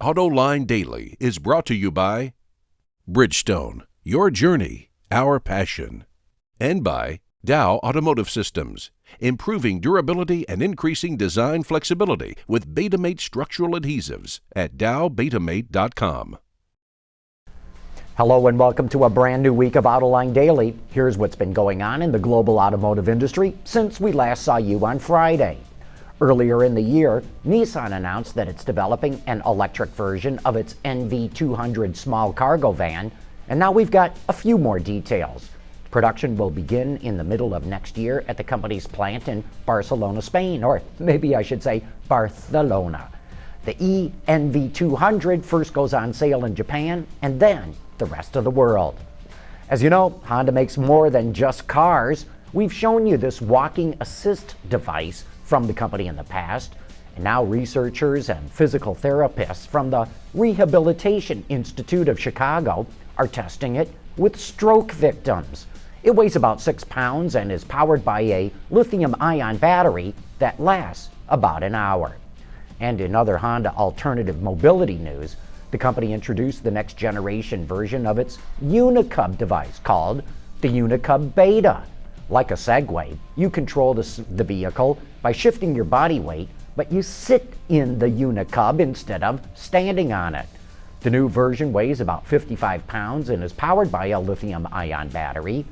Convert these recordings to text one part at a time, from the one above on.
Autoline Daily is brought to you by Bridgestone, your journey, our passion. And by Dow Automotive Systems, improving durability and increasing design flexibility with Betamate structural adhesives at dowbetamate.com. Hello and welcome to a brand new week of Autoline Daily. Here's what's been going on in the global automotive industry since we last saw you on Friday. Earlier in the year, Nissan announced that it's developing an electric version of its NV200 small cargo van, and now we've got a few more details. Production will begin in the middle of next year at the company's plant in Barcelona, Spain, or maybe I should say Barcelona. The eNV200 first goes on sale in Japan and then the rest of the world. As you know, Honda makes more than just cars. We've shown you this walking assist device from the company in the past, and now researchers and physical therapists from the Rehabilitation Institute of Chicago are testing it with stroke victims. It weighs about 6 pounds and is powered by a lithium-ion battery that lasts about an hour. And in other Honda alternative mobility news, the company introduced the next generation version of its UNI-CUB device called the UNI-CUB Beta. Like a Segway, you control the vehicle by shifting your body weight, but you sit in the UNI-CUB instead of standing on it. The new version weighs about 55 pounds and is powered by a lithium-ion battery.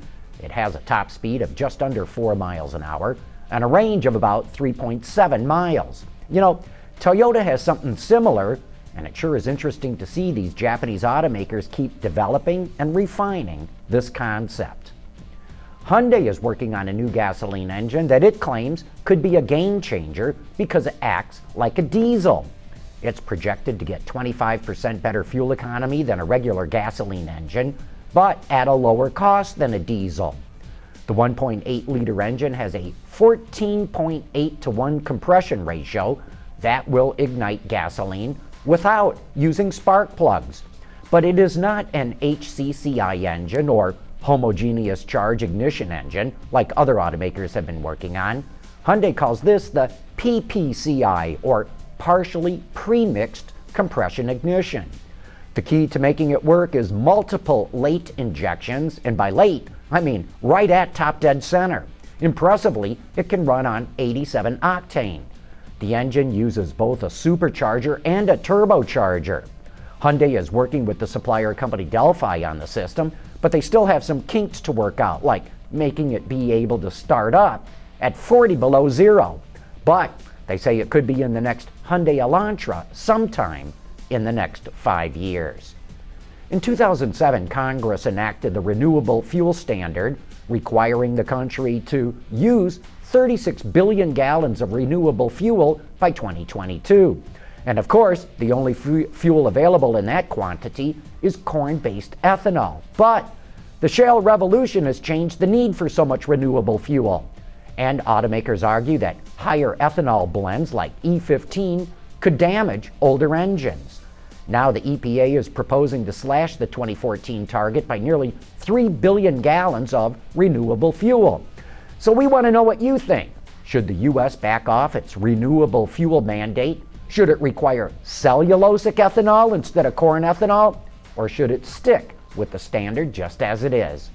It has a top speed of just under 4 miles an hour and a range of about 3.7 miles. You know, Toyota has something similar, and it sure is interesting to see these Japanese automakers keep developing and refining this concept. Hyundai is working on a new gasoline engine that it claims could be a game changer because it acts like a diesel. It's projected to get 25% better fuel economy than a regular gasoline engine, but at a lower cost than a diesel. The 1.8-liter engine has a 14.8 to 1 compression ratio that will ignite gasoline without using spark plugs. But it is not an HCCI engine or homogeneous charge ignition engine like other automakers have been working on. Hyundai calls this the PPCI, or partially premixed compression ignition. The key to making it work is multiple late injections, and by late, I mean right at top dead center. Impressively, it can run on 87 octane. The engine uses both a supercharger and a turbocharger. Hyundai is working with the supplier company Delphi on the system, but they still have some kinks to work out, like making it be able to start up at 40 below zero. But they say it could be in the next Hyundai Elantra sometime in the next 5 years. In 2007, Congress enacted the Renewable Fuel Standard, requiring the country to use 36 billion gallons of renewable fuel by 2022. And of course, the only fuel available in that quantity is corn-based ethanol. But the shale revolution has changed the need for so much renewable fuel. And automakers argue that higher ethanol blends like E15 could damage older engines. Now the EPA is proposing to slash the 2014 target by nearly 3 billion gallons of renewable fuel. So we want to know what you think. Should the U.S. back off its renewable fuel mandate? Should it require cellulosic ethanol instead of corn ethanol? Or should it stick with the standard just as it is?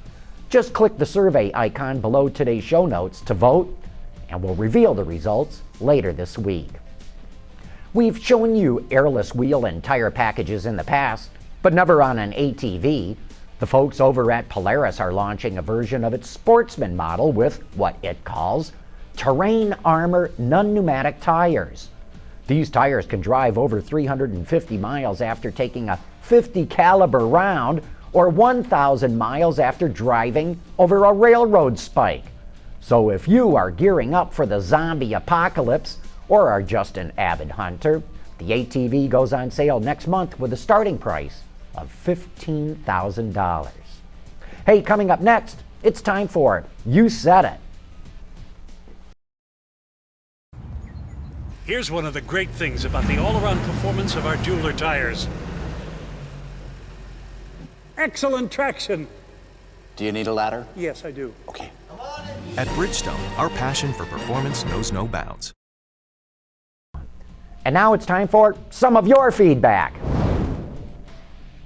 Just click the survey icon below today's show notes to vote, and we'll reveal the results later this week. We've shown you airless wheel and tire packages in the past, but never on an ATV. The folks over at Polaris are launching a version of its Sportsman model with what it calls Terrain Armor non-pneumatic tires. These tires can drive over 350 miles after taking a .50 caliber round or 1,000 miles after driving over a railroad spike. So if you are gearing up for the zombie apocalypse or are just an avid hunter, the ATV goes on sale next month with a starting price of $15,000. Hey, coming up next, it's time for You Said It. Here's one of the great things about the all-around performance of our Jeweler tires. Excellent traction. Do you need a ladder? Yes, I do. Okay. At Bridgestone, our passion for performance knows no bounds. And now it's time for some of your feedback.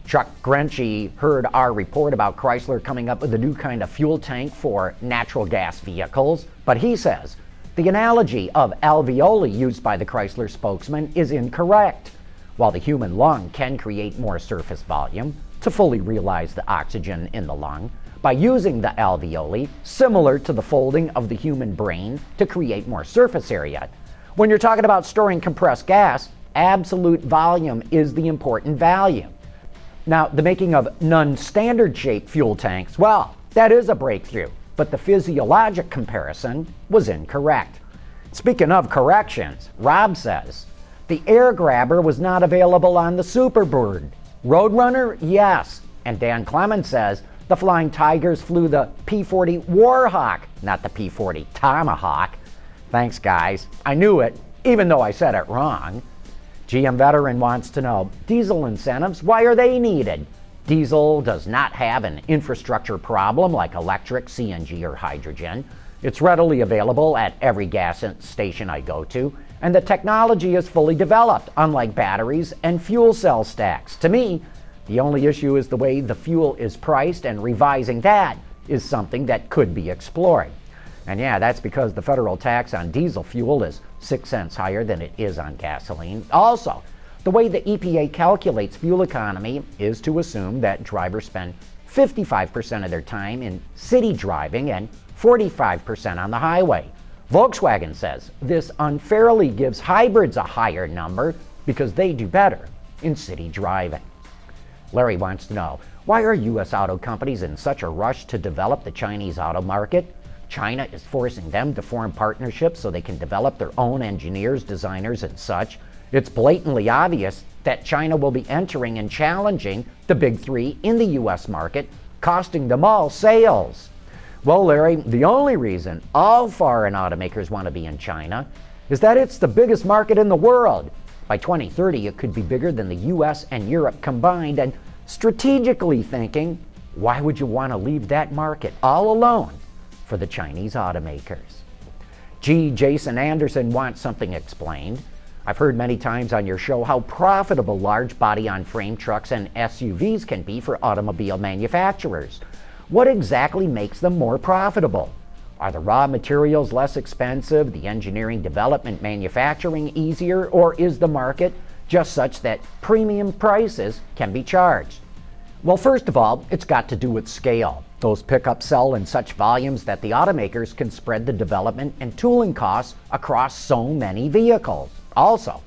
Chuck Grenche heard our report about Chrysler coming up with a new kind of fuel tank for natural gas vehicles, but he says the analogy of alveoli used by the Chrysler spokesman is incorrect. While the human lung can create more surface volume to fully realize the oxygen in the lung, by using the alveoli, similar to the folding of the human brain to create more surface area, when you're talking about storing compressed gas, absolute volume is the important value. Now, the making of non-standard shaped fuel tanks, well, that is a breakthrough, but the physiologic comparison was incorrect. Speaking of corrections, Rob says, the air grabber was not available on the Superbird. Roadrunner, yes. And Dan Clemens says, the Flying Tigers flew the P-40 Warhawk, not the P-40 Tomahawk. Thanks, guys. I knew it, even though I said it wrong. GM Veteran wants to know, diesel incentives, why are they needed? Diesel does not have an infrastructure problem like electric, CNG, or hydrogen. It's readily available at every gas station I go to, and the technology is fully developed, unlike batteries and fuel cell stacks. To me, the only issue is the way the fuel is priced, and revising that is something that could be explored. And yeah, that's because the federal tax on diesel fuel is 6 cents higher than it is on gasoline. Also, the way the EPA calculates fuel economy is to assume that drivers spend 55% of their time in city driving and 45% on the highway. Volkswagen says this unfairly gives hybrids a higher number because they do better in city driving. Larry wants to know, why are U.S. auto companies in such a rush to develop the Chinese auto market? China is forcing them to form partnerships so they can develop their own engineers, designers, and such. It's blatantly obvious that China will be entering and challenging the big three in the U.S. market, costing them all sales. Well, Larry, the only reason all foreign automakers want to be in China is that it's the biggest market in the world. By 2030, it could be bigger than the U.S. and Europe combined, and strategically thinking, why would you want to leave that market all alone for the Chinese automakers? Jason Anderson wants something explained. I've heard many times on your show how profitable large body-on-frame trucks and SUVs can be for automobile manufacturers. What exactly makes them more profitable? Are the raw materials less expensive, the engineering, development, manufacturing easier, or is the market just such that premium prices can be charged? Well, first of all, it's got to do with scale. Those pickups sell in such volumes that the automakers can spread the development and tooling costs across so many vehicles. Also,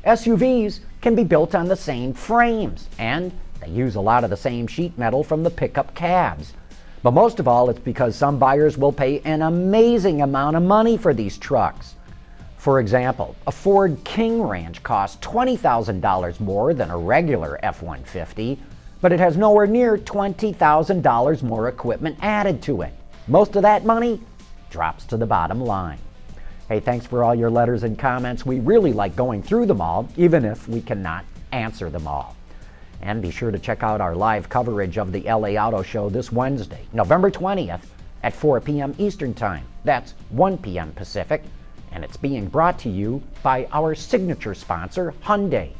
SUVs can be built on the same frames, and they use a lot of the same sheet metal from the pickup cabs. But most of all, it's because some buyers will pay an amazing amount of money for these trucks. For example, a Ford King Ranch costs $20,000 more than a regular F-150, but it has nowhere near $20,000 more equipment added to it. Most of that money drops to the bottom line. Hey, thanks for all your letters and comments. We really like going through them all, even if we cannot answer them all. And be sure to check out our live coverage of the LA Auto Show this Wednesday, November 20th at 4 p.m. Eastern Time. That's 1 p.m. Pacific, and it's being brought to you by our signature sponsor, Hyundai.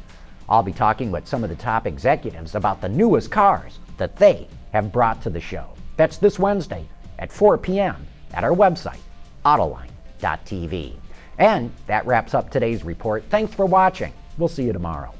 I'll be talking with some of the top executives about the newest cars that they have brought to the show. That's this Wednesday at 4 p.m. at our website, Autoline.tv. And that wraps up today's report. Thanks for watching. We'll see you tomorrow.